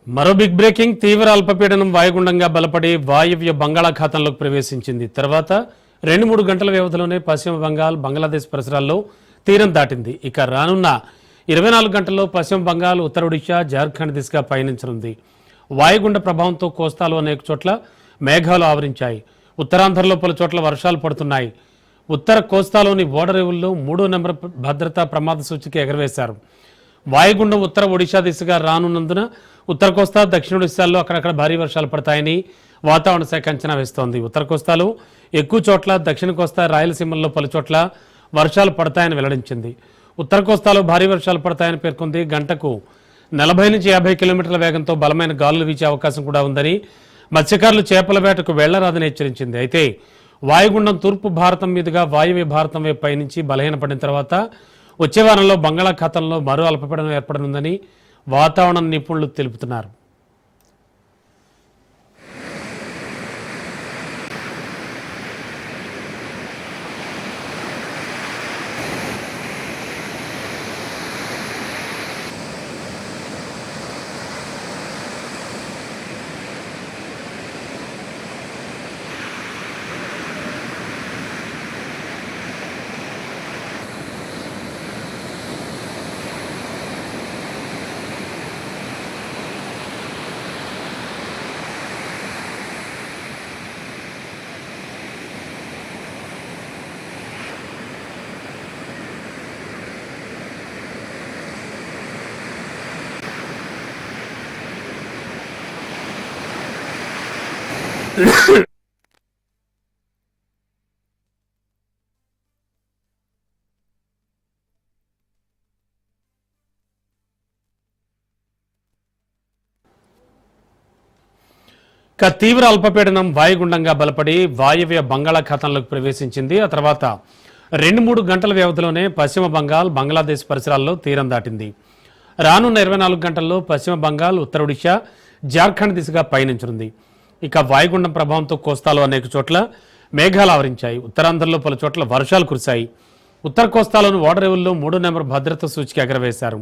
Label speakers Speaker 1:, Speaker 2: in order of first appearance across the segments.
Speaker 1: మరో big breaking తీవ్ర అల్పపీడనం వాయుగుండంగా బలపడి వాయువ్య బంగాళాఖాతంలోకి ప్రవేశించింది. తర్వాత 2-3 గంటల వ్యవధిలోనే పశ్చిమ బంగాల్, బంగ్లాదేశ్ పరిసరాల్లో తీరం దాటింది. ఇక రానున్న 24 గంటల్లో పశ్చిమ బంగాల్, ఉత్తర ఒడిశా, జార్ఖండ్ దిశగా పయనించనుంది. వాయుగుండ ప్రభావంతో కోస్తాలో అనేక చోట్ల మేఘాలు ఆవరించాయి. ఉత్తరాంధ్రలో పలు చోట్ల వర్షాలు పడుతున్నాయి. ఉత్తర కోస్తాలోని ఓడరేవుల్లో 3వ నెంబర్ భద్రతా ప్రమాద సూచిక ఎగరవేశారు. వాయుగుండం ఉత్తర ఒడిశా దిశగా రానున్నందున ఉత్తర కోస్తా, దక్షిణ ఒడిశాల్లో అక్కడక్కడ భారీ వర్షాలు పడతాయని వాతావరణ శాఖ అంచనా వేస్తోంది. ఉత్తర కోస్తాలో ఎక్కువ చోట్ల, దక్షిణ కోస్తా, రాయలసీమల్లో పలు చోట్ల వర్షాలు పడతాయని వెల్లడించింది. ఉత్తర కోస్తాలో భారీ వర్షాలు పడతాయని పేర్కొంది. గంటకు 40 నుంచి 50 కిలోమీటర్ల వేగంతో బలమైన గాలులు వీచే అవకాశం కూడా ఉందని, మత్స్యకారులు చేపల వేటకు వెళ్లరాదని హెచ్చరించింది. అయితే వాయుగుండం తూర్పు భారతం మీదుగా వాయువ్య భారతం వైపు పయనించి బలహీనపడిన తర్వాత వచ్చే వారంలో బంగాళాఖాతంలో మరో అల్పపీడనం ఏర్పడనుందని వాతావరణ నిపుణులు తెలుపుతున్నారు. తీవ్ర అల్పపీడనం వాయుగుండంగా బలపడి వాయువ్య బంగాళాఖాతంలోకి ప్రవేశించింది. ఆ తర్వాత 2-3 గంటల వ్యవధిలోనే పశ్చిమ బంగాల్, బంగ్లాదేశ్ పరిసరాల్లో తీరం దాటింది. రానున్న 24 గంటల్లో పశ్చిమ బంగాల్, ఉత్తర ఒడిశా, జార్ఖండ్ దిశగా పయనించనుంది. ఇక వాయుగుండం ప్రభావంతో కోస్తాలో అనేక చోట్ల మేఘాలు ఆవరించాయి. ఉత్తరాంధ్రలో పలు చోట్ల వర్షాలు కురిశాయి. ఉత్తర కోస్తాలోని ఓడరేవుల్లో 3వ నెంబర్ భద్రతా సూచిక ఎగరవేశారు.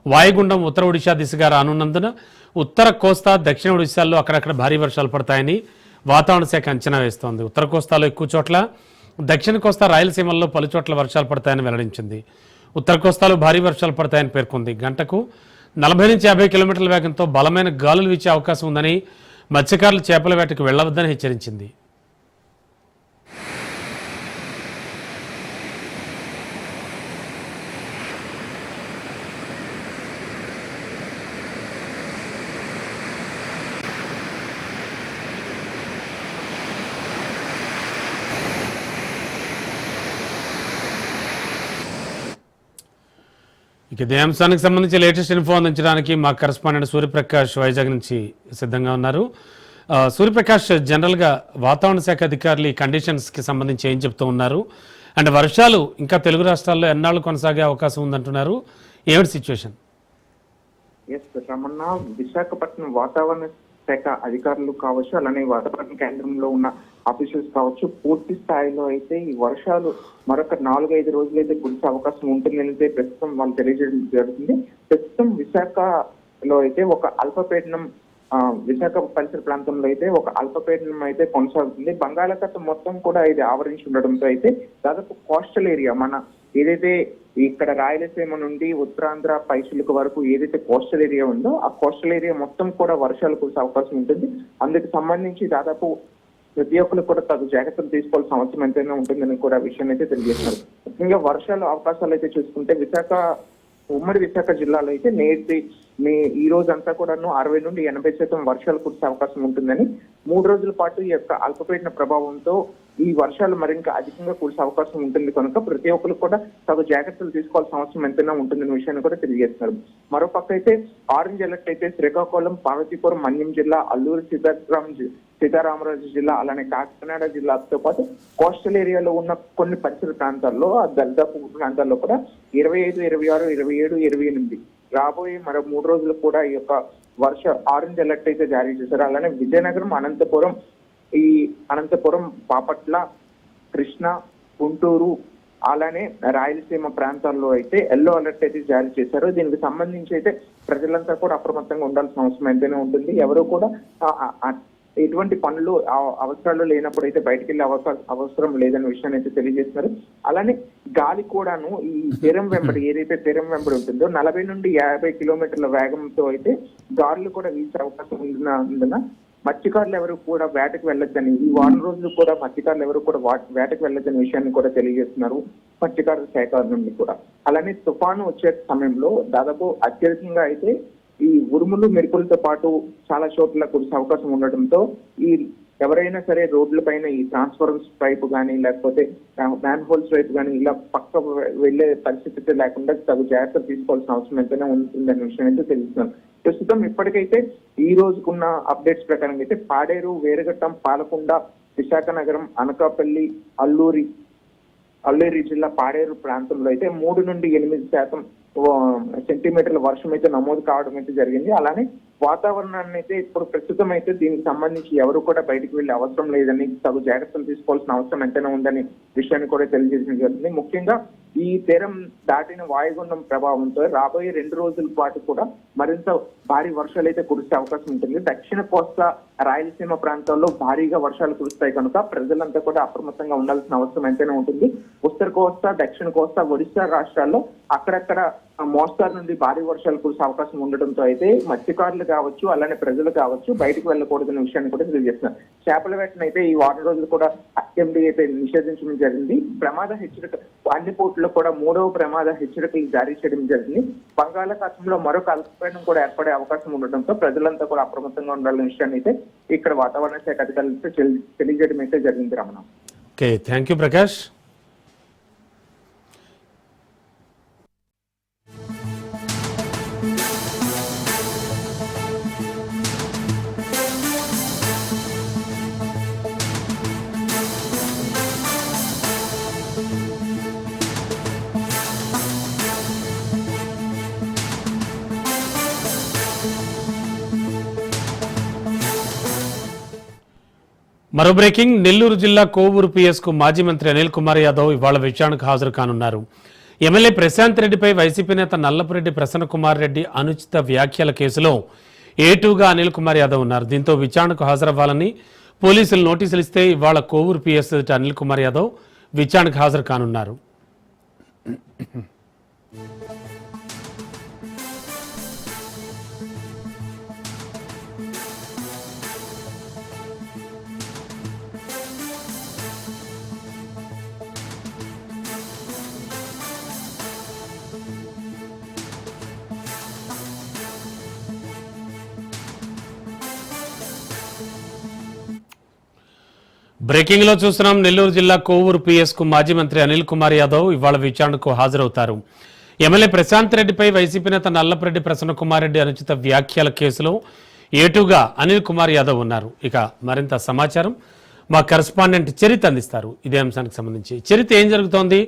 Speaker 1: వాయుగుండం ఉత్తర ఒడిశా దిశగా రానున్నందున ఉత్తర కోస్తా, దక్షిణ ఒడిశాల్లో అక్కడక్కడ భారీ వర్షాలు పడతాయని వాతావరణ శాఖ అంచనా వేస్తోంది. ఉత్తర కోస్తాలో ఎక్కువ చోట్ల, దక్షిణ కోస్తా, రాయలసీమల్లో పలు చోట్ల వర్షాలు పడతాయని వెల్లడించింది. ఉత్తర కోస్తాలో భారీ వర్షాలు పడతాయని పేర్కొంది. గంటకు 40 నుంచి 50 కిలోమీటర్ల వేగంతో బలమైన గాలులు వీచే అవకాశం ఉందని, మత్స్యకారులు చేపల వేటకు వెళ్లవద్దని హెచ్చరించింది. ఇక ఇదే అంశానికి సంబంధించి లేటెస్ట్ ఇన్ఫో అందించడానికి మా కరెస్పాండెంట్ సూర్యప్రకాష్ వైజాగ్ నుంచి సిద్ధంగా ఉన్నారు. సూర్యప్రకాష్, జనరల్గా వాతావరణ శాఖ అధికారులు ఈ కండిషన్స్కి సంబంధించి ఏం చెప్తూ ఉన్నారు? అండ్ వర్షాలు ఇంకా తెలుగు రాష్ట్రాల్లో ఎన్నాళ్ళు కొనసాగే అవకాశం ఉందంటున్నారు? ఏమిటి సిచ్యువేషన్?
Speaker 2: రమణ, విశాఖపట్నం వాతావరణ శాఖ అధికారులు కావచ్చు, అలానే వాతావరణ కేంద్రంలో ఉన్న ఆఫీసర్స్ కావచ్చు, పూర్తి స్థాయిలో అయితే ఈ వర్షాలు మరొక 4-5 రోజులైతే కురిసే అవకాశం ఉంటుందని ప్రస్తుతం వాళ్ళు తెలియజేయడం జరుగుతుంది. ప్రస్తుతం విశాఖలో అయితే ఒక అల్పపీడనం, విశాఖ పరిసర ప్రాంతంలో అయితే ఒక అల్పపీడనం అయితే కొనసాగుతుంది. బంగాళాఖాతం మొత్తం కూడా ఇది ఆవరించి ఉండడంతో అయితే దాదాపు కోస్టల్ ఏరియా, మన ఏదైతే ఇక్కడ రాయలసీమ నుండి ఉత్తరాంధ్ర పైచిలుక వరకు ఏదైతే కోస్టల్ ఏరియా ఉందో ఆ కోస్టల్ ఏరియా మొత్తం కూడా వర్షాలు కురిసే అవకాశం ఉంటుంది. అందుకు సంబంధించి దాదాపు ప్రతి ఒక్కరు కూడా తగు జాగ్రత్తలు తీసుకోవాల్సిన అవసరం ఎంతైనా ఉంటుందని కూడా విషయాన్ని అయితే తెలియజేస్తారు. ముఖ్యంగా వర్షాలు అవకాశాలు అయితే చూసుకుంటే ఉమ్మడి విశాఖ జిల్లాలో అయితే ఈ రోజంతా కూడాను 60 నుండి 80% వర్షాలు కురిసే అవకాశం ఉంటుందని, 3 రోజుల పాటు ఈ యొక్క అల్పపీడన ప్రభావంతో ఈ వర్షాలు మరింత అధికంగా కురిసే అవకాశం ఉంటుంది కనుక ప్రతి ఒక్కరు కూడా తగు జాగ్రత్తలు తీసుకోవాల్సిన అవసరం ఎంతైనా ఉంటుందనే విషయాన్ని కూడా తెలియజేస్తున్నారు. మరోపక్క అయితే ఆరెంజ్ అలర్ట్ అయితే శ్రీకాకుళం, పార్వతీపురం, మన్యం జిల్లా, అల్లూరు సీతారామరాజు జిల్లా, అలానే కాకినాడ జిల్లాతో పాటు కోస్టల్ ఏరియాలో ఉన్న కొన్ని పరిసర ప్రాంతాల్లో, ఆ దళిదాపు ప్రాంతాల్లో కూడా 25, 26, 27, 28 రాబోయే మరో 3 రోజులు కూడా ఈ యొక్క ఆరెంజ్ అలర్ట్ అయితే జారీ చేశారు. అలానే విజయనగరం, అనంతపురం, బాపట్ల, కృష్ణా, గుంటూరు, అలానే రాయలసీమ ప్రాంతాల్లో అయితే ఎల్లో అలర్ట్ అయితే జారీ చేశారు. దీనికి సంబంధించి అయితే ప్రజలంతా కూడా అప్రమత్తంగా ఉండాల్సిన అవసరం ఎంతైనా ఉంటుంది. ఎవరు కూడా ఎటువంటి పనులు అవసరాలు లేనప్పుడు అయితే బయటకు వెళ్ళే అవసరం లేదనే విషయాన్ని అయితే తెలియజేస్తున్నారు. అలానే గాలి కూడాను ఈ తీరం వెంబడి ఏదైతే తీరం వెంబడి ఉంటుందో 40 నుండి 50 కిలోమీటర్ల వేగంతో అయితే గాలులు కూడా వీచే అవకాశం ఉన్నందున మత్స్యకారులు ఎవరు కూడా వేటకు వెళ్ళొద్దని, ఈ వారం రోజులు కూడా మత్స్యకారులు ఎవరు కూడా వేటకు వెళ్ళొద్దనే విషయాన్ని కూడా తెలియజేస్తున్నారు మత్స్యకారుల శాఖ నుండి కూడా. అలానే తుఫాను వచ్చే సమయంలో దాదాపు అత్యధికంగా అయితే ఈ ఉరుములు మెరుపులతో పాటు చాలా చోట్ల కురిసే అవకాశం ఉండటంతో ఈ ఎవరైనా సరే రోడ్ల పైన ఈ ట్రాన్స్ఫార్మర్స్ పైపు కానీ లేకపోతే మ్యాన్ హోల్స్ వైపు కానీ ఇలా పక్క వెళ్లే పరిస్థితి లేకుండా తగు జాగ్రత్తలు తీసుకోవాల్సిన అవసరం ఎంతైనా ఉంటుందనే విషయం అయితే తెలుస్తున్నాం. ప్రస్తుతం ఇప్పటికైతే ఈ రోజుకున్న అప్డేట్స్ ప్రకారం అయితే పాడేరు, వేరగట్టం, పాలకొండ, విశాఖ నగరం, అనకాపల్లి, అల్లూరి జిల్లా పాడేరు ప్రాంతంలో అయితే 3 నుండి 8% సెంటీమీటర్ల వర్షం అయితే నమోదు కావడం అయితే జరిగింది. అలానే వాతావరణాన్ని అయితే ఇప్పుడు ప్రస్తుతం అయితే దీనికి సంబంధించి ఎవరు కూడా బయటకు వెళ్లే అవసరం లేదని, తగు జాగ్రత్తలు తీసుకోవాల్సిన అవసరం ఎంతైనా ఉందని విషయాన్ని కూడా తెలియజేయడం జరుగుతుంది. ముఖ్యంగా ఈ తీరం దాటిన వాయుగుండం ప్రభావంతో రాబోయే 2 రోజుల పాటు కూడా మరింత భారీ వర్షాలు అయితే కురిసే అవకాశం ఉంటుంది. దక్షిణ కోస్తా, రాయలసీమ ప్రాంతాల్లో భారీగా వర్షాలు కురుస్తాయి కనుక ప్రజలంతా కూడా అప్రమత్తంగా ఉండాల్సిన అవసరం ఎంతైనా ఉంటుంది. ఉత్తర కోస్తా, దక్షిణ కోస్తా, ఒడిశా రాష్ట్రాల్లో అక్కడక్కడ మోస్తారు నుండి భారీ వర్షాలు కురిసే అవకాశం ఉండడంతో అయితే మత్స్యకారులు కావచ్చు, అలానే ప్రజలు కావచ్చు బయటకు వెళ్ళకూడదనే విషయాన్ని కూడా తెలియజేస్తున్నారు. చేపల వేటను అయితే ఈ వారం రోజులు కూడా అసెంబ్లీ అయితే నిషేధించడం జరిగింది. ప్రమాద హెచ్చరిక అన్ని పోర్టులో కూడా 3వ ప్రమాద హెచ్చరికలు జారీ చేయడం జరిగింది. బంగాళాఖాతంలో మరొక అల్పపీడనం కూడా ఏర్పడే అవకాశం ఉండడంతో ప్రజలంతా కూడా అప్రమత్తంగా ఉండాలనే విషయాన్ని అయితే ఇక్కడ వాతావరణ శాఖ అధికారులతో తెలియజేయడం అయితే జరిగింది. Ramana.
Speaker 1: Okay, thank you Prakash. మరో బ్రేకింగ్, నెల్లూరు జిల్లా కోవూరు పిఎస్కు మాజీ మంత్రి అనిల్ కుమార్ యాదవ్ ఇవాళ విచారణకు హాజరు కానున్నారు. ఎమ్మెల్యే ప్రశాంత్ రెడ్డిపై వైసీపీ నేత నల్లపురెడ్డి ప్రసన్న కుమార్ రెడ్డి అనుచిత వ్యాఖ్యల కేసులో ఏటూగా అనిల్ కుమార్ యాదవ్ ఉన్నారు. దీంతో విచారణకు హాజరవ్వాలని పోలీసులు నోటీసులు ఇస్తే ఇవాళ కోవూరు పిఎస్ అనిల్ కుమార్ యాదవ్ విచారణకు హాజరు కానున్నారు. బ్రేకింగ్ లో చూస్తున్నాం. నెల్లూరు జిల్లా కోవూరు పిఎస్ కు మాజీ మంత్రి అనిల్ కుమార్ యాదవ్ ఇవాళ విచారణకు హాజరవుతారు. ఎమ్మెల్యే ప్రశాంత్ రెడ్డిపై వైసీపీ నేత నల్లపురెడ్డి ప్రసన్న కుమార్ రెడ్డి అనుచిత వ్యాఖ్యల కేసులో ఏటుగా అనిల్ కుమార్ యాదవ్ ఉన్నారు. ఇక మరింత సమాచారం మా కరెస్పాండెంట్ చరిత్ అందిస్తారు. ఇదే అంశానికి సంబంధించి చరిత్, ఏం జరుగుతోంది,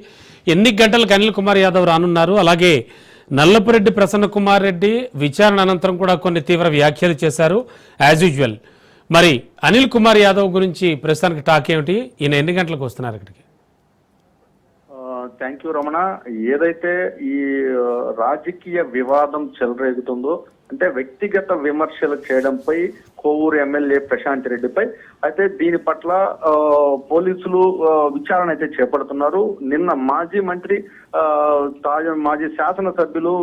Speaker 1: ఎన్ని గంటలకు అనిల్ కుమార్ యాదవ్ రానున్నారు, అలాగే నల్లపురెడ్డి ప్రసన్న కుమార్ రెడ్డి విచారణ అనంతరం కూడా కొన్ని తీవ్ర వ్యాఖ్యలు చేశారు యాజ్ యూజువల్. మరి అనిల్ కుమార్ యాదవ్ గురించి ప్రస్తుతానికి టాక్ ఏమిటి, ఈయన ఎన్ని గంటలకు వస్తున్నారు ఇక్కడికి?
Speaker 3: Thank you Ramana. ఏదైతే ఈ రాజకీయ వివాదం చెలరేగుతుందో, అంటే వ్యక్తిగత విమర్శలు చేయడంపై కోవూరు ఎమ్మెల్యే ప్రశాంత్ రెడ్డిపై అయితే దీని పట్ల పోలీసులు విచారణ అయితే చేపడుతున్నారు. నిన్న మాజీ మంత్రి మాజీ శాసనసభ్యులు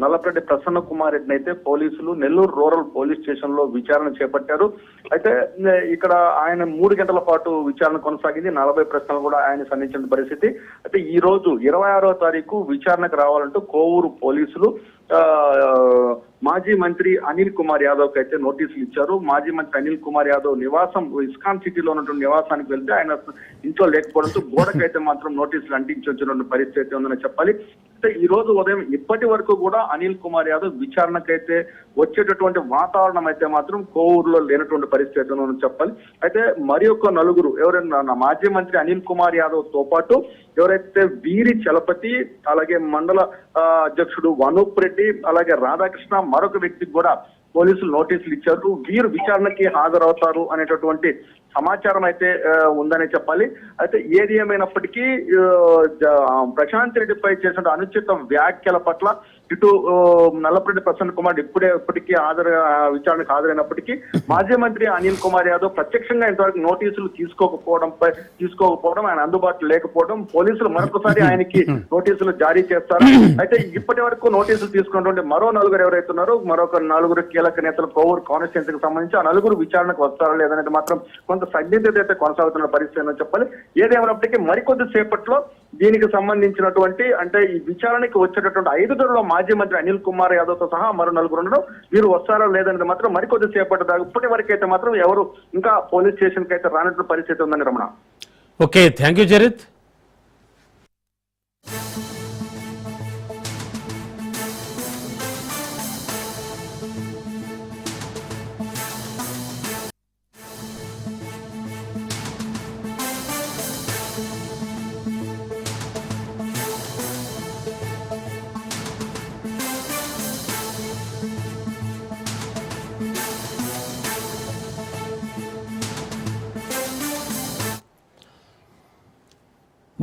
Speaker 3: నల్లపురెడ్డి ప్రసన్న కుమార్ రెడ్డిని అయితే పోలీసులు నెల్లూరు రూరల్ పోలీస్ స్టేషన్ లో విచారణ చేపట్టారు. అయితే ఇక్కడ ఆయన 3 గంటల పాటు విచారణ కొనసాగింది. 40 ప్రశ్నలు కూడా ఆయన సంధించిన పరిస్థితి. అయితే ఈ రోజు 26వ తారీఖు విచారణకు రావాలంటూ కోవూరు పోలీసులు మాజీ మంత్రి అనిల్ కుమార్ యాదవ్ కి అయితే నోటీసులు ఇచ్చారు. మాజీ మంత్రి అనిల్ కుమార్ యాదవ్ నివాసం ఇస్కాన్ సిటీలో ఉన్నటువంటి నివాసానికి వెళ్తే ఆయన ఇంట్లో లేకపోవడంతో గోడకైతే మాత్రం నోటీసులు అంటించి వచ్చినటువంటి పరిస్థితి ఉందని చెప్పాలి. అయితే ఈ రోజు ఉదయం ఇప్పటి వరకు కూడా అనిల్ కుమార్ యాదవ్ విచారణకైతే వచ్చేటటువంటి వాతావరణం అయితే మాత్రం కోవూరులో లేనటువంటి పరిస్థితి ఉందని చెప్పాలి. అయితే మరి ఒక్క నలుగురు ఎవరైనా మాజీ మంత్రి అనిల్ కుమార్ యాదవ్ తో పాటు ఎవరైతే వీరి చలపతి, అలాగే మండల అధ్యక్షుడు అనూప్ రెడ్డి, అలాగే రాధాకృష్ణ, మరొక వ్యక్తికి కూడా పోలీసులు నోటీసులు ఇచ్చారు. వీరు విచారణకి హాజరవుతారు అనేటటువంటి సమాచారం అయితే ఉందని చెప్పాలి. అయితే ఏది ఏమైనప్పటికీ ప్రశాంత్ రెడ్డిపై చేసిన అనుచిత వ్యాఖ్యల పట్ల ఇటు నల్లపరెడ్డి ప్రసన్న కుమార్ ఇప్పటికీ విచారణకు హాజరైనప్పటికీ మాజీ మంత్రి అనిల్ కుమార్ యాదవ్ ప్రత్యక్షంగా ఇంతవరకు నోటీసులు తీసుకోకపోవడం, ఆయన అందుబాటులో లేకపోవడం, పోలీసులు మరొకసారి ఆయనకి నోటీసులు జారీ చేస్తారు. అయితే ఇప్పటి వరకు నోటీసులు తీసుకున్నటువంటి మరో నలుగురు ఎవరైతే ఉన్నారో, మరొక నలుగురు కీలక నేతలు కోవూరు కాన్స్టిట్యున్సీకి సంబంధించి ఆ నలుగురు విచారణకు వస్తారా లేదనేది మాత్రం కొంత సందిగ్ధత అయితే కొనసాగుతున్న పరిస్థితి అని చెప్పాలి. ఏదేమైనప్పటికీ మరికొద్ది సేపట్లో దీనికి సంబంధించినటువంటి అంటే ఈ విచారణకి వచ్చేటటువంటి 5 మాజీ మంత్రి అనిల్ కుమార్ యాదవ్ తో సహా మరో నలుగురు ఉండడం, వీరు వస్తారా లేదనేది మాత్రం మరికొద్ది సేపటి దాకా ఇప్పటి వరకు అయితే మాత్రం ఎవరు ఇంకా పోలీస్ స్టేషన్ కి అయితే రానటువంటి పరిస్థితి ఉందని Ramana.
Speaker 1: Okay, thank you Jarith.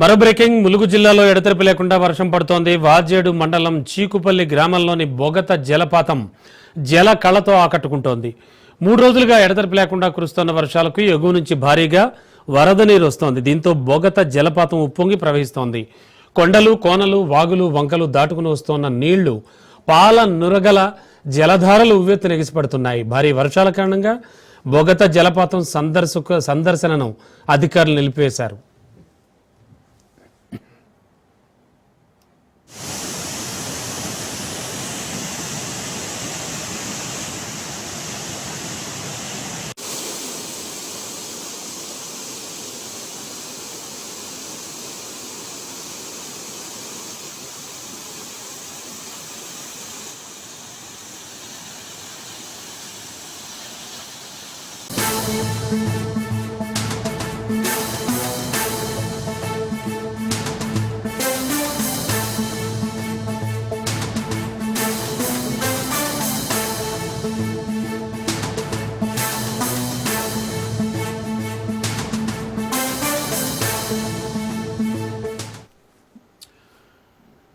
Speaker 1: మరో బ్రేకింగ్. ములుగు జిల్లాలో ఎడతెరిపి లేకుండా వర్షం పడుతోంది. వాజేడు మండలం చీకుపల్లి గ్రామంలోని బొగత జలపాతం జల కళతో ఆకట్టుకుంటోంది. 3 రోజులుగా ఎడతెరిపి లేకుండా కురుస్తున్న వర్షాలకు ఎగువ నుంచి భారీగా వరద నీరు వస్తోంది. దీంతో బొగత జలపాతం ఉప్పొంగి ప్రవహిస్తోంది. కొండలు, కోనలు, వాగులు, వంకలు దాటుకుని వస్తోన్న నీళ్లు పాల నురగల జలధారలు ఉవ్వెత్తున ఎగిసిపడుతున్నాయి. భారీ వర్షాల కారణంగా బొగత జలపాతం సందర్శనను అధికారులు నిలిపివేశారు.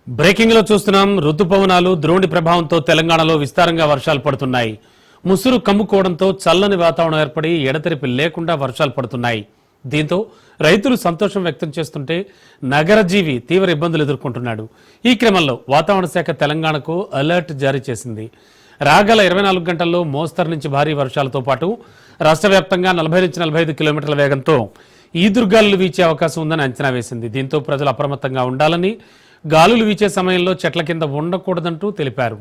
Speaker 1: బ్రేకింగ్ లో చూస్తున్నాం. రుతుపవనాలు ద్రోణి ప్రభావంతో తెలంగాణలో విస్తారంగా వర్షాలు పడుతున్నాయి. ముసురు కమ్ముకోవడంతో చల్లని వాతావరణం ఏర్పడి ఎడతెరిపి లేకుండా వర్షాలు పడుతున్నాయి. దీంతో రైతులు సంతోషం వ్యక్తం చేస్తుంటే నగర జీవి తీవ్ర ఇబ్బందులు ఎదుర్కొంటున్నాడు. ఈ క్రమంలో వాతావరణ శాఖ తెలంగాణకు అలర్ట్ జారీ చేసింది. రాగల 24 గంటల్లో మోస్తరు నుంచి భారీ వర్షాలతో పాటు రాష్ట్ర వ్యాప్తంగా 40 నుంచి 45 కిలోమీటర్ల వేగంతో ఈదుర్గాలులు వీచే అవకాశం ఉందని అంచనా వేసింది. దీంతో ప్రజలు అప్రమత్తంగా ఉండాలని, గాలులు వీచే సమయంలో చెట్ల కింద ఉండకూడదంటూ తెలిపారు.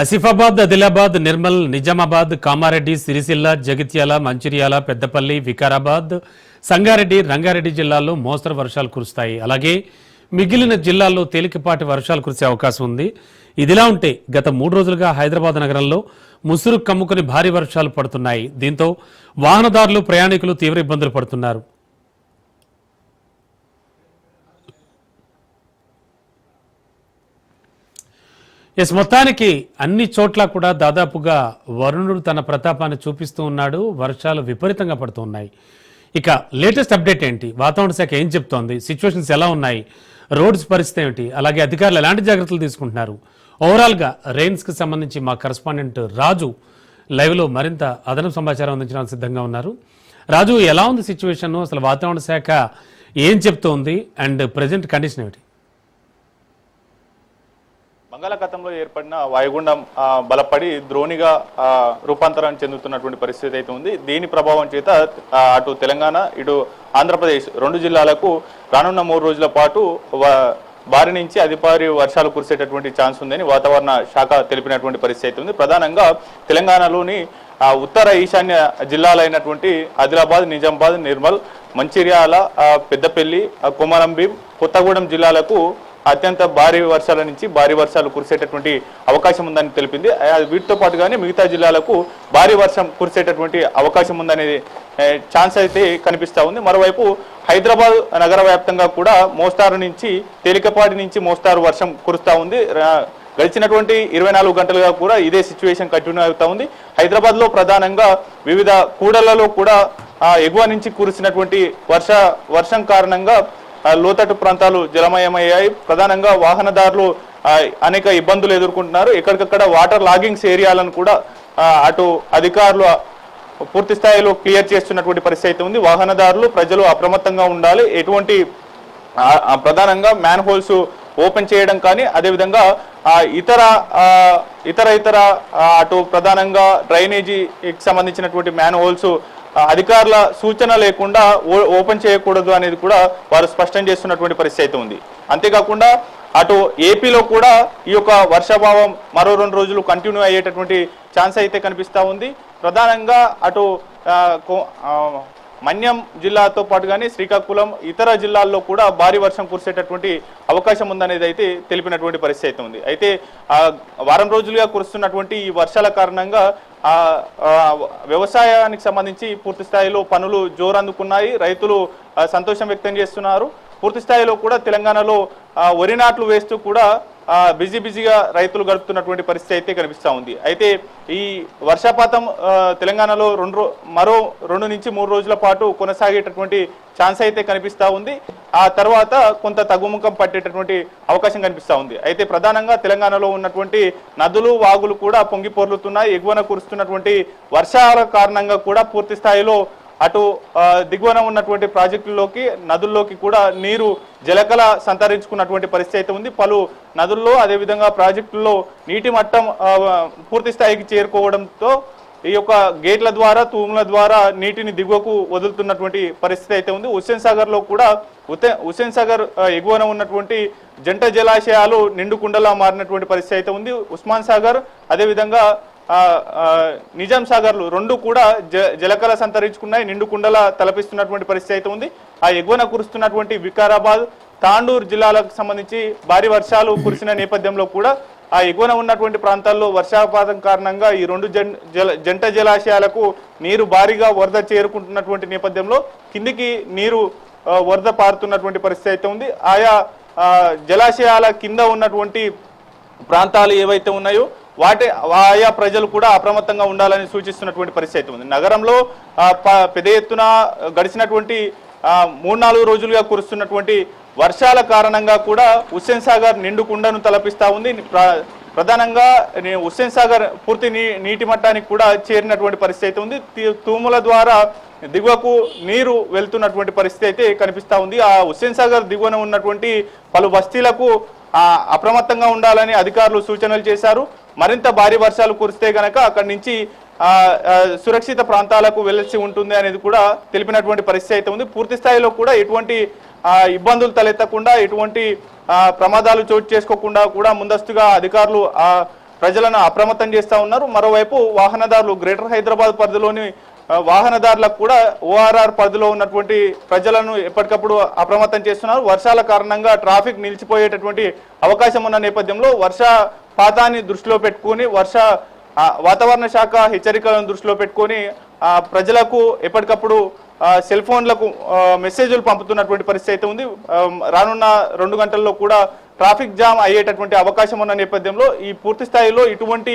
Speaker 1: ఆసిఫాబాద్, ఆదిలాబాద్, నిర్మల్, నిజామాబాద్, కామారెడ్డి, సిరిసిల్ల, జగిత్యాల, మంచిర్యాల, పెద్దపల్లి, వికారాబాద్, సంగారెడ్డి, రంగారెడ్డి జిల్లాల్లో మోస్తరు వర్షాలు కురుస్తాయి. అలాగే మిగిలిన జిల్లాల్లో తేలికపాటి వర్షాలు కురిసే అవకాశం ఉంది. ఇదిలా ఉంటే గత 3 రోజులుగా హైదరాబాద్ నగరంలో ముసురు కమ్ముకుని భారీ వర్షాలు పడుతున్నాయి. దీంతో వాహనదారులు, ప్రయాణికులు తీవ్ర ఇబ్బందులు పడుతున్నారు. మొత్తానికి అన్ని చోట్ల కూడా దాదాపుగా వరుణుడు తన ప్రతాపాన్ని చూపిస్తూ ఉన్నాడు. వర్షాలు విపరీతంగా పడుతూ ఉన్నాయి. ఇక లేటెస్ట్ అప్డేట్ ఏంటి, వాతావరణ శాఖ ఏం చెప్తోంది, సిచ్యువేషన్స్ ఎలా ఉన్నాయి, రోడ్స్ పరిస్థితి ఏమిటి, అలాగే అధికారులు ఎలాంటి జాగ్రత్తలు తీసుకుంటున్నారు, ఓవరాల్గా రెయిన్స్కి సంబంధించి మా కరెస్పాండెంట్ రాజు లైవ్లో మరింత అదనపు సమాచారం అందించడానికి సిద్ధంగా ఉన్నారు. రాజు, ఎలా ఉంది సిచ్యువేషన్, అసలు వాతావరణ శాఖ ఏం చెప్తోంది అండ్ ప్రజెంట్ కండిషన్ ఏమిటి?
Speaker 4: బంగాళాఖాతంలో ఏర్పడిన వాయుగుండం బలపడి ద్రోణిగా రూపాంతరం చెందుతున్నటువంటి పరిస్థితి అయితే ఉంది. దీని ప్రభావం చేత అటు తెలంగాణ, ఇటు ఆంధ్రప్రదేశ్ 2 జిల్లాలకు రానున్న 3 రోజుల పాటు భారీ నుంచి అతి భారీ వర్షాలు కురిసేటటువంటి ఛాన్స్ ఉందని వాతావరణ శాఖ తెలిపినటువంటి పరిస్థితి ఉంది. ప్రధానంగా తెలంగాణలోని ఉత్తర ఈశాన్య జిల్లాలైనటువంటి ఆదిలాబాద్, నిజామాబాద్, నిర్మల్, మంచిర్యాల, పెద్దపల్లి, కొమరంభీం, కొత్తగూడెం జిల్లాలకు అత్యంత భారీ వర్షాల నుంచి భారీ వర్షాలు కురిసేటటువంటి అవకాశం ఉందని తెలిపింది. వీటితో పాటుగానే మిగతా జిల్లాలకు భారీ వర్షం కురిసేటటువంటి అవకాశం ఉందనే ఛాన్స్ అయితే కనిపిస్తా ఉంది. మరోవైపు హైదరాబాద్ నగర వ్యాప్తంగా కూడా మోస్తారు నుంచి తేలికపాటి నుంచి మోస్తారు వర్షం కురుస్తా ఉంది. గడిచినటువంటి 24 గంటలుగా కూడా ఇదే సిచ్యువేషన్ కంటిన్యూ అవుతా ఉంది. హైదరాబాద్ లో ప్రధానంగా వివిధ కూడళ్లలో కూడా ఎగువ నుంచి కురిసినటువంటి వర్షం కారణంగా లోతట్టు ప్రాంతాలు జలమయమయ్యాయి. ప్రధానంగా వాహనదారులు అనేక ఇబ్బందులు ఎదుర్కొంటున్నారు. ఎక్కడికక్కడ వాటర్ లాగింగ్స్ ఏరియాలను కూడా అటు అధికారులు పూర్తి స్థాయిలో క్లియర్ చేస్తున్నటువంటి పరిస్థితి అయితే ఉంది. వాహనదారులు ప్రజలు అప్రమత్తంగా ఉండాలి. ఎటువంటి ప్రధానంగా మ్యాన్ హోల్స్ ఓపెన్ చేయడం కానీ అదేవిధంగా ఇతర అటు ప్రధానంగా డ్రైనేజీకి సంబంధించినటువంటి మ్యాన్ హోల్స్ అధికారుల సూచన లేకుండా ఓపెన్ చేయకూడదు అనేది కూడా వారు స్పష్టం చేస్తున్నటువంటి పరిస్థితి అయితే ఉంది. అంతేకాకుండా అటు ఏపీలో కూడా ఈ యొక్క వర్షాభావం మరో 2 రోజులు కంటిన్యూ అయ్యేటటువంటి ఛాన్స్ అయితే కనిపిస్తూ ఉంది. ప్రధానంగా అటు మన్యం జిల్లాతో పాటుగానే శ్రీకాకుళం ఇతర జిల్లాల్లో కూడా భారీ వర్షం కురిసేటటువంటి అవకాశం ఉందనేది అయితే తెలిపినటువంటి పరిస్థితి అయితే ఉంది. అయితే వారం రోజులుగా కురుస్తున్నటువంటి ఈ వర్షాల కారణంగా వ్యవసాయానికి సంబంధించి పూర్తి స్థాయిలో పనులు జోరందుకున్నాయి. రైతులు సంతోషం వ్యక్తం చేస్తున్నారు. పూర్తి స్థాయిలో కూడా తెలంగాణలో వరి నాట్లు వేస్తూ కూడా బిజీగా రైతులు గడుపుతున్నటువంటి పరిస్థితి అయితే కనిపిస్తూ ఉంది. అయితే ఈ వర్షపాతం తెలంగాణలో మరో 2 నుంచి 3 రోజుల పాటు కొనసాగేటటువంటి ఛాన్స్ అయితే కనిపిస్తూ ఉంది. ఆ తర్వాత కొంత తగ్గుముఖం పట్టేటటువంటి అవకాశం కనిపిస్తూ ఉంది. అయితే ప్రధానంగా తెలంగాణలో ఉన్నటువంటి నదులు వాగులు కూడా పొంగి పొర్లుతున్నాయి. ఎగువన కురుస్తున్నటువంటి వర్షాల కారణంగా కూడా పూర్తి స్థాయిలో అటు దిగువన ఉన్నటువంటి ప్రాజెక్టుల్లోకి నదుల్లోకి కూడా నీరు జలకళ సంతరించుకున్నటువంటి పరిస్థితి అయితే ఉంది. పలు నదుల్లో అదేవిధంగా ప్రాజెక్టుల్లో నీటి మట్టం పూర్తి స్థాయికి చేరుకోవడంతో ఈ యొక్క గేట్ల ద్వారా తూముల ద్వారా నీటిని దిగువకు వదులుతున్నటువంటి పరిస్థితి అయితే ఉంది. హుస్సేన్ సాగర్ లో కూడా హుస్సేన్ సాగర్ ఎగువన ఉన్నటువంటి జంట జలాశయాలు నిండుకుండలా మారినటువంటి పరిస్థితి అయితే ఉంది. ఉస్మాన్ సాగర్ అదేవిధంగా నిజాం సాగర్లు 2 కూడా జలకళ సంతరించుకున్నాయి. నిండుకుండల తలపిస్తున్నటువంటి పరిస్థితి అయితే ఉంది. ఆ ఎగువన కురుస్తున్నటువంటి వికారాబాద్ తాండూరు జిల్లాలకు సంబంధించి భారీ వర్షాలు కురిసిన నేపథ్యంలో కూడా ఆ ఎగువన ఉన్నటువంటి ప్రాంతాల్లో వర్షాపాతం కారణంగా ఈ 2 జంట జలాశయాలకు నీరు భారీగా వరద చేరుకుంటున్నటువంటి నేపథ్యంలో కిందికి నీరు వరద పారుతున్నటువంటి పరిస్థితి అయితే ఉంది. ఆయా జలాశయాల కింద ఉన్నటువంటి ప్రాంతాలు ఏవైతే ఉన్నాయో ఆయా ప్రజలు కూడా అప్రమత్తంగా ఉండాలని సూచిస్తున్నటువంటి పరిస్థితి ఉంది. నగరంలో పెద్ద ఎత్తున గడిచినటువంటి 3-4 రోజులుగా కురుస్తున్నటువంటి వర్షాల కారణంగా కూడా హుస్సేన్ సాగర్ నిండుకుండను తలపిస్తా ఉంది. ప్రధానంగా హుస్సేన్ సాగర్ పూర్తి నీటి మట్టానికి కూడా చేరినటువంటి పరిస్థితి ఉంది. తూముల ద్వారా దిగువకు నీరు వెళ్తున్నటువంటి పరిస్థితి అయితే కనిపిస్తా ఉంది. ఆ హుస్సేన్ సాగర్ దిగువన ఉన్నటువంటి పలు బస్తీలకు అప్రమత్తంగా ఉండాలని అధికారులు సూచనలు చేశారు. మరింత భారీ వర్షాలు కురిస్తే గనక అక్కడి నుంచి సురక్షిత ప్రాంతాలకు వెళ్లాల్సి ఉంటుంది అనేది కూడా తెలిపినటువంటి పరిస్థితి అయితే ఉంది. పూర్తి స్థాయిలో కూడా ఎటువంటి ఇబ్బందులు తలెత్తకుండా ఎటువంటి ప్రమాదాలు చోటు చేసుకోకుండా కూడా ముందస్తుగా అధికారులు ప్రజలను అప్రమత్తం చేస్తూ ఉన్నారు. మరోవైపు వాహనదారులు గ్రేటర్ హైదరాబాద్ పరిధిలోని వాహనదారులకు కూడా ఓఆర్ఆర్ పరిధిలో ఉన్నటువంటి ప్రజలను ఎప్పటికప్పుడు అప్రమత్తం చేస్తున్నారు. వర్షాల కారణంగా ట్రాఫిక్ నిలిచిపోయేటటువంటి అవకాశం ఉన్న నేపథ్యంలో వర్షపాతాన్ని దృష్టిలో పెట్టుకుని వాతావరణ శాఖ హెచ్చరికలను దృష్టిలో పెట్టుకొని ప్రజలకు ఎప్పటికప్పుడు సెల్ ఫోన్లకు మెసేజ్లు పంపుతున్నటువంటి పరిస్థితి అయితే ఉంది. రానున్న 2 గంటల్లో కూడా ట్రాఫిక్ జామ్ అయ్యేటటువంటి అవకాశం ఉన్న నేపథ్యంలో ఈ పూర్తి స్థాయిలో ఇటువంటి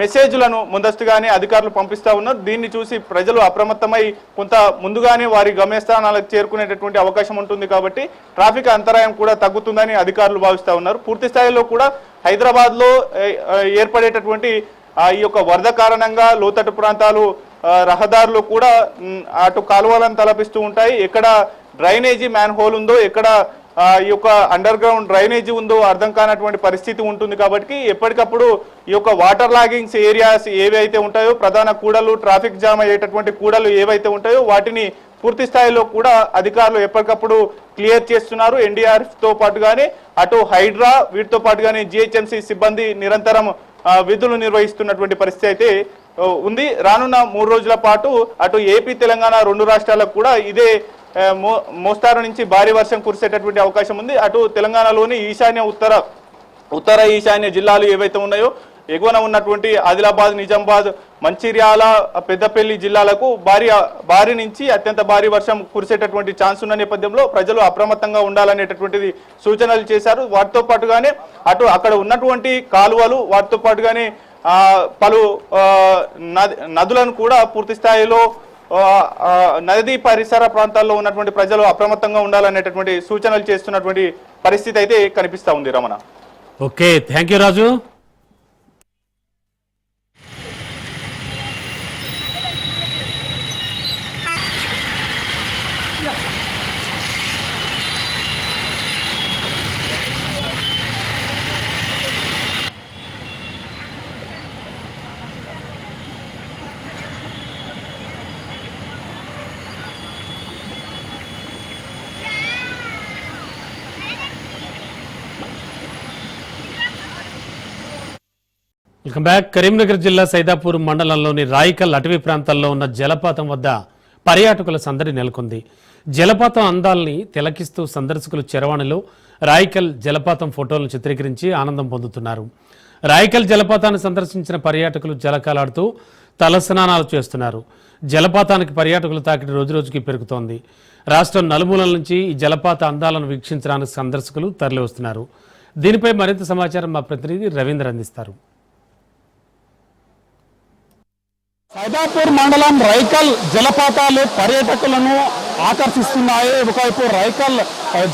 Speaker 4: మెసేజ్లను ముందస్తుగానే అధికారులు పంపిస్తా ఉన్నారు. దీన్ని చూసి ప్రజలు అప్రమత్తమై కొంత ముందుగానే వారి గమ్యస్థానాలకు చేరుకునేటటువంటి అవకాశం ఉంటుంది. కాబట్టి ట్రాఫిక్ అంతరాయం కూడా తగ్గుతుందని అధికారులు భావిస్తా ఉన్నారు. పూర్తి స్థాయిలో కూడా హైదరాబాద్ లో ఏర్పడేటటువంటి ఈ యొక్క వరద కారణంగా లోతట్టు ప్రాంతాలు రహదారులు కూడా అటు కాలువలను తలపిస్తూ ఉంటాయి. ఎక్కడ డ్రైనేజీ మ్యాన్ హోల్ ఉందో ఎక్కడ ఈ యొక్క అండర్ గ్రౌండ్ డ్రైనేజీ ఉందో అర్థం కానటువంటి పరిస్థితి ఉంటుంది. కాబట్టి ఎప్పటికప్పుడు ఈ యొక్క వాటర్ లాగింగ్స్ ఏరియాస్ ఏవైతే ఉంటాయో ప్రధాన కూడలు ట్రాఫిక్ జామ్ అయ్యేటటువంటి కూడలు ఏవైతే ఉంటాయో వాటిని పూర్తి స్థాయిలో కూడా అధికారులు ఎప్పటికప్పుడు క్లియర్ చేస్తున్నారు. ఎన్డీఆర్ఎఫ్ తో పాటుగానే అటు హైడ్రా వీటితో పాటుగానే జిహెచ్ఎంసీ సిబ్బంది నిరంతరం విధులు నిర్వహిస్తున్నటువంటి పరిస్థితి అయితే ఉంది. రానున్న 3 రోజుల పాటు అటు ఏపీ తెలంగాణ 2 రాష్ట్రాలకు కూడా ఇదే మోస్తారు నుంచి భారీ వర్షం కురిసేటటువంటి అవకాశం ఉంది. అటు తెలంగాణలోని ఉత్తర ఈశాన్య జిల్లాలు ఏవైతే ఉన్నాయో ఎగువన ఉన్నటువంటి ఆదిలాబాద్, నిజామాబాద్, మంచిర్యాల, పెద్దపల్లి జిల్లాలకు భారీ నుంచి అత్యంత భారీ వర్షం కురిసేటటువంటి ఛాన్స్ ఉన్న నేపథ్యంలో ప్రజలు అప్రమత్తంగా ఉండాలనేటటువంటిది సూచనలు చేశారు. వాటితో పాటుగానే అక్కడ ఉన్నటువంటి కాలువలు, వాటితో పాటుగానే పలు నదులను కూడా పూర్తి స్థాయిలో నదీ పరిసర ప్రాంతాల్లో ఉన్నటువంటి ప్రజలు అప్రమత్తంగా ఉండాలనేటటువంటి సూచనలు చేస్తున్నటువంటి పరిస్థితి అయితే కనిపిస్తా ఉంది. Ramana.
Speaker 1: Okay, thank you Raju. Welcome back. Karimnagar జిల్లా సైదాపూర్ మండలంలోని రాయికల్ అటవీ ప్రాంతాల్లో ఉన్న జలపాతం వద్ద పర్యాటకుల సందడి నెలకొంది. జలపాతం అందాల్ని తిలకిస్తూ సందర్శకులు చరవాణిలో రాయికల్ జలపాతం ఫోటోలను చిత్రీకరించి ఆనందం పొందుతున్నారు. రాయికల్ జలపాతాన్ని సందర్శించిన పర్యాటకులు జలకాలాడుతూ తలస్నానాలు చేస్తున్నారు. జలపాతానికి పర్యాటకుల తాకిడి రోజురోజుకి పెరుగుతోంది. రాష్ట్రం నలుమూలల నుంచి ఈ జలపాత అందాలను వీక్షించడానికి సందర్శకులు తరలివస్తున్నారు. దీనిపై మరింత సమాచారం మా ప్రతినిధి రవీంద్ర అందిస్తారు.
Speaker 5: సైదాపూర్ మండలం రైకల్ జలపాతాలు పర్యాటకులను ఆకర్షిస్తున్నాయి. ఒకవైపు రైకల్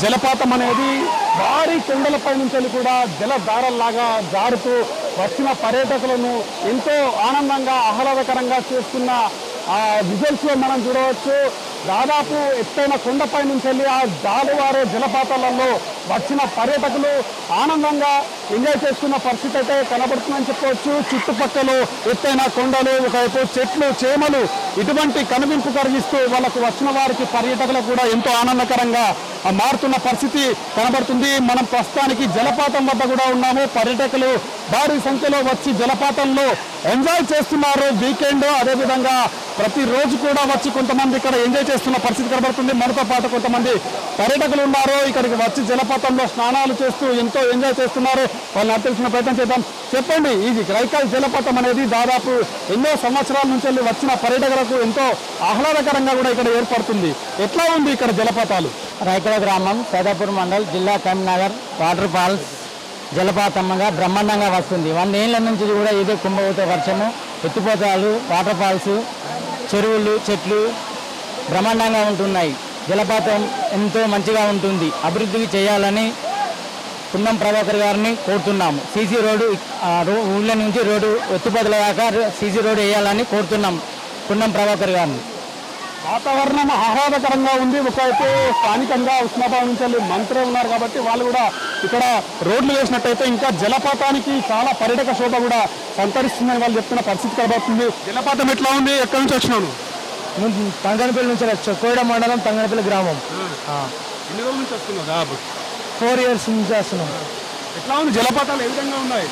Speaker 5: జలపాతం అనేది భారీ కొండలపై నుంచి కూడా జలధారల్లాగా జారుతూ వచ్చిన పర్యాటకులను ఎంతో ఆనందంగా ఆహ్లాదకరంగా చేస్తున్న విజువల్స్ లో మనం చూడవచ్చు. దాదాపు ఎత్తైన కొండపై నుంచి వెళ్ళి ఆ జాలువారే జలపాతాలలో వచ్చిన పర్యాటకులు ఆనందంగా ఎంజాయ్ చేస్తున్న పరిస్థితి అయితే కనబడుతుందని చెప్పవచ్చు. చుట్టుపక్కల ఎత్తైన కొండలు, ఒకవైపు చెట్లు, చేమలు ఇటువంటి కనువింపు కలిగిస్తూ వాళ్ళకు వచ్చిన వారికి పర్యాటకులకు కూడా ఎంతో ఆనందకరంగా మారుతున్న పరిస్థితి కనబడుతుంది. మనం ప్రస్తుతానికి జలపాతం వద్ద కూడా ఉన్నాము. పర్యాటకులు భారీ సంఖ్యలో వచ్చి జలపాతంలో ఎంజాయ్ చేస్తున్నారు. వీకెండ్ అదేవిధంగా ప్రతిరోజు కూడా వచ్చి కొంతమంది ఇక్కడ ఎంజాయ్ చేస్తున్న పరిస్థితి కనబడుతుంది. మనతో పాటు కొంతమంది పర్యాటకులు ఉన్నారు. ఇక్కడికి వచ్చి జలపాతంలో స్నానాలు చేస్తూ ఎంతో ఎంజాయ్ చేస్తున్నారు. వాళ్ళని తెలిసిన ప్రయత్నం చేద్దాం. చెప్పండి, ఇది రైకల్ జలపాతం అనేది దాదాపు ఎన్నో సంవత్సరాల నుంచి వచ్చిన పర్యాటకులకు ఎంతో ఆహ్లాదకరంగా కూడా ఇక్కడ ఏర్పడుతుంది. ఎట్లా ఉంది ఇక్కడ జలపాతాలు?
Speaker 6: రైకల గ్రామం, సైదాపూర్ మండల్, జిల్లా కరీంనగర్. వాటర్ ఫాల్స్ జలపాతంగా బ్రహ్మాండంగా వస్తుంది. 100 ఏళ్ల నుంచి కూడా ఇదే కుంభవృత వర్షము, ఎత్తిపోతాలు, వాటర్ ఫాల్స్, చెరువులు, చెట్లు బ్రహ్మాండంగా ఉంటున్నాయి. జలపాతం ఎంతో మంచిగా ఉంటుంది. అభివృద్ధికి చేయాలని పున్నం ప్రభాకర్ గారిని కోరుతున్నాము. సీసీ రోడ్డు ఊళ్ళ నుంచి రోడ్డు ఎత్తిపోతల దాకా సీసీ రోడ్డు వేయాలని కోరుతున్నాం పున్నం ప్రభాకర్ గారిని.
Speaker 5: వాతావరణం ఆహ్లాదకరంగా ఉంది. ఒకవైపు స్థానికంగా ఉస్మాబాద్ నుంచి మంత్రి ఉన్నారు కాబట్టి వాళ్ళు కూడా ఇక్కడ రోడ్లు వేసినట్టయితే ఇంకా జలపాతానికి చాలా పర్యాటక శోభ కూడా సంతరిస్తుందని వాళ్ళు చెప్తున్న పరిస్థితి కనబడుతుంది. జలపాతం ఎట్లా ఉంది? ఎక్కడి నుంచి వచ్చినాను?
Speaker 6: తంగనపల్లి నుంచి వచ్చాం. కోయడ మండలం, తంగనపల్లి గ్రామం.
Speaker 5: ఎన్ని రోజుల నుంచి వస్తున్నావు? దాదాపు
Speaker 6: 4 years నుంచి వస్తున్నాం.
Speaker 5: ఎట్లా ఉంది? జలపాతాలు ఏ విధంగా ఉన్నాయి?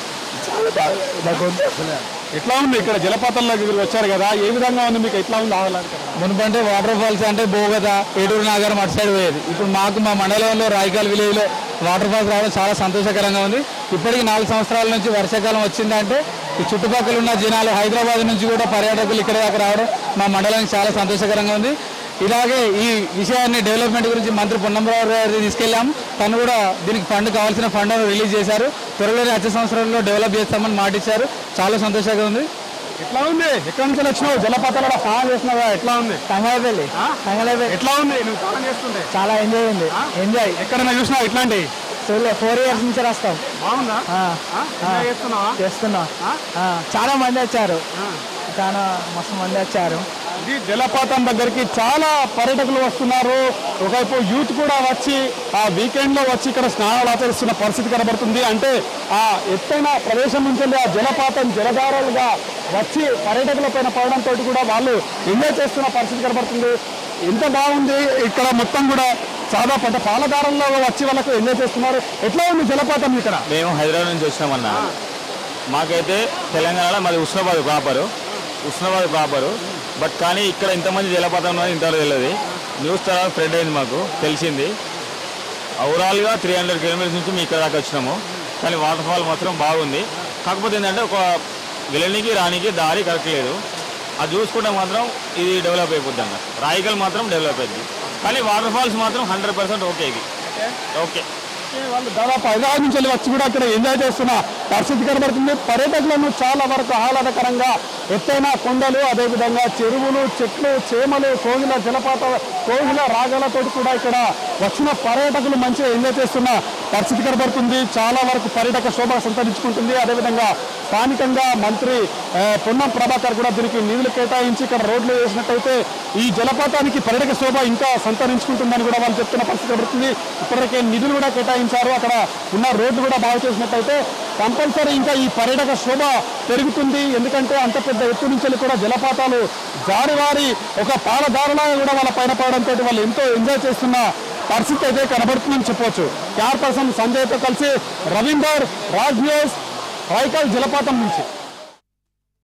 Speaker 5: ఎట్లా ఉంది ఇక్కడ జలపాతంలోకి మీరు వచ్చారు కదా, ఏ విధంగా ఉంది మీకు? ఎట్లా ఉంది ఆహ్లాదకరంగా?
Speaker 6: మునుపంటే వాటర్ ఫాల్స్ అంటే బోగత, ఏటూరు నాగరం అటు సైడ్ పోయేది. ఇప్పుడు మాకు మా మండలంలో రాయికల్ విలేజ్లో వాటర్ ఫాల్స్ రావడం చాలా సంతోషకరంగా ఉంది. ఇప్పటికి 4 సంవత్సరాల నుంచి వర్షాకాలం వచ్చిందంటే ఈ చుట్టుపక్కల ఉన్న జనాలు హైదరాబాద్ నుంచి కూడా పర్యాటకులు ఇక్కడ దాకా రావడం మా మండలానికి చాలా సంతోషకరంగా ఉంది. ఇలాగే ఈ విషయాన్ని డెవలప్మెంట్ గురించి మంత్రి పొన్నంరావు గారు తీసుకెళ్ళాము. తను కూడా దీనికి ఫండ్ కావాల్సిన ఫండ్ రిలీజ్ చేశారు. త్వరలోనే వచ్చే సంవత్సరంలో డెవలప్ చేస్తామని మాట ఇచ్చారు. చాలా సంతోషంగా ఉంది.
Speaker 5: ఎట్లా ఉంది? ఎక్కడి నుంచి వచ్చినావు? జలపాతాలు స్నానం చేస్తున్నావా? ఎట్లా ఉంది?
Speaker 6: తంగళపల్లి.
Speaker 5: ఎట్లా ఉంది నువ్వు స్నానం చేస్తుంటే?
Speaker 6: చాలా ఎంజాయ్ ఉంది. ఎంజాయ్
Speaker 5: ఎక్కడైనా చూసినావు ఇట్లాంటి?
Speaker 6: 4 years నుంచి రాస్తాం.
Speaker 5: బాగుందా?
Speaker 6: చేస్తున్నా. చాలా మంది వచ్చారు. చాలా మస్తు మంది వచ్చారు.
Speaker 5: ఈ జలపాతం దగ్గరికి చాలా పర్యాటకులు వస్తున్నారు. ఒకవైపు యూత్ కూడా వచ్చి ఆ వీకెండ్ లో వచ్చి ఇక్కడ స్నానాలు ఆచరిస్తున్న పరిస్థితి కనబడుతుంది. అంటే ఆ ఎత్తైన ప్రదేశం నుంచి ఆ జలపాతం జలధారాలుగా వచ్చి పర్యాటకుల పైన పడడంతో కూడా వాళ్ళు ఎంజాయ్ చేస్తున్న పరిస్థితి కనబడుతుంది. ఎంత బాగుంది ఇక్కడ మొత్తం కూడా చాలా పెద్ద పాలధారంలో వచ్చి వాళ్ళకు ఎంజాయ్ చేస్తున్నారు. ఎట్లా ఉంది జలపాతం ఇక్కడ?
Speaker 7: మేము హైదరాబాద్ నుంచి వచ్చినామన్నా. మాకైతే తెలంగాణలో మాది ఉస్మాబాద్ ప్రాపరు. బట్ కానీ ఇక్కడ ఇంతమంది జలపాతం ఇంతవరకు తెలియదు. న్యూస్ తర్వాత స్ప్రెడ్ అయింది, మాకు తెలిసింది. ఓవరాల్గా 300 కిలోమీటర్స్ నుంచి మేము ఇక్కడ దాకా వచ్చినాము. కానీ వాటర్ ఫాల్ మాత్రం బాగుంది. కాకపోతే ఏంటంటే ఒక వెళ్ళనికి రానికి దారి కరెక్ట్ లేదు. అది చూసుకుంటే మాత్రం ఇది డెవలప్ అయిపోద్ది అన్న. రాయికల్ మాత్రం డెవలప్ అయింది, కానీ వాటర్ ఫాల్స్ మాత్రం 100% ఓకే. ఇది ఓకే.
Speaker 5: వాళ్ళు దాదాపు హైదరాబాద్ నుంచి వచ్చి కూడా ఇక్కడ ఎంజాయ్ చేస్తున్న పరిస్థితి కనబడుతుంది. పర్యాటకులను చాలా వరకు ఆహ్లాదకరంగా ఎత్తైన కొండలు, అదేవిధంగా చెరువులు, చెట్లు, చేమలు, కోగిల రాగాలతో కూడా ఇక్కడ వచ్చిన పర్యాటకులు మంచిగా ఎంజాయ్ చేస్తున్న పరిస్థితి కనబడుతుంది. చాలా వరకు పర్యాటక శోభ సంతరించుకుంటుంది. అదేవిధంగా స్థానికంగా మంత్రి పొన్నం ప్రభాకర్ కూడా దీనికి నిధులు కేటాయించి ఇక్కడ రోడ్లు వేసినట్టయితే ఈ జలపాతానికి పర్యాటక శోభ ఇంకా సంతరించుకుంటుందని కూడా వాళ్ళు చెప్తున్న పరిస్థితి కనబడుతుంది. ఇప్పటికే నిధులు కూడా కేటాయించారు. అక్కడ ఉన్న రోడ్లు కూడా బాగు చేసినట్టయితే కంపల్సరీ ఇంకా ఈ పర్యాటక శోభ పెరుగుతుంది. ఎందుకంటే అంత పెద్ద ఎత్తు నుంచి కూడా జలపాతాలు జారివారి ఒక పాలధారలాగా కూడా వాళ్ళ పైన పడడంతో వాళ్ళు ఎంతో ఎంజాయ్ చేస్తున్న పరిస్థితి అయితే కనబడుతుందని చెప్పవచ్చు. కెమెరా పర్సన్ సంజయ్తో కలిసి రవీందర్, రాజ్ న్యూస్, రాయికల్ జలపాతం నుంచి.